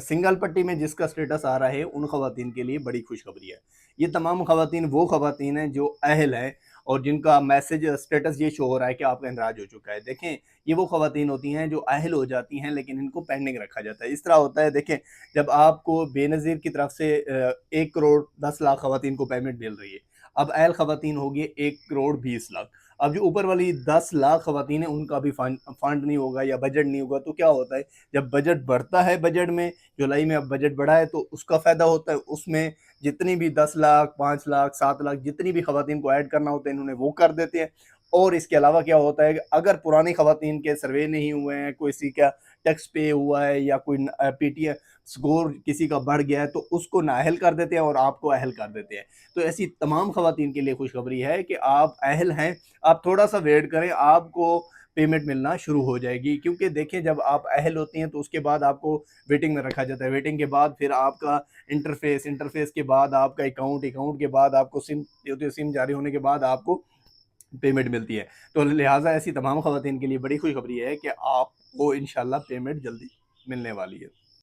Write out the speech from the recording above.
Single पट्टी में जिसका स्टेटस आ रहा है उन खवातीन के लिए बड़ी खुशखबरी है। ये तमाम खवातीन वो खवातीन हैं जो अहल हैं और जिनका मैसेज स्टेटस ये शो हो रहा है कि आपका इंदराज हो चुका है। देखें, ये वो खवातीन होती हैं जो अहल हो जाती हैं लेकिन इनको पेंडिंग रखा जाता है। इस तरह होता है, देखें, जब आपको बेनज़ीर की तरफ से 1 करोड़ 10 लाख खवातीन को पेमेंट मिल रही है, अब अहल खवातीन होगी 1 करोड़ 20 लाख। अब जो ऊपर वाली 10 लाख खवातीन है उनका भी फंड नहीं होगा या बजट नहीं होगा, तो क्या होता है, जब बजट बढ़ता है, बजट में जुलाई में अब बजट बढ़ा है तो उसका फ़ायदा होता है। उसमें जितनी भी 10 लाख 5 लाख 7 लाख जितनी भी खवातीन को ऐड करना होता है इन्होंने वो कर देते हैं। और इसके अलावा क्या होता है कि अगर पुरानी खवातीन के सर्वे नहीं हुए हैं, किसी का टैक्स पे हुआ है या कोई पीटीए स्कोर किसी का बढ़ गया है तो उसको नाअहल कर देते हैं और आपको अहल कर देते हैं। तो ऐसी तमाम खवातीन के लिए खुशखबरी है कि आप अहल हैं, आप थोड़ा सा वेट करें, आपको पेमेंट मिलना शुरू हो जाएगी। क्योंकि देखिए, जब आप अहल होती हैं तो उसके बाद आपको वेटिंग में रखा जाता है, वेटिंग के बाद फिर आपका इंटरफेस के बाद आपका अकाउंट के बाद आपको सिम होती है, सिम जारी होने के बाद आपको पेमेंट मिलती है। तो लिहाजा ऐसी तमाम खवातीन के लिए बड़ी खुशखबरी है कि आपको इंशाल्लाह पेमेंट जल्दी मिलने वाली है।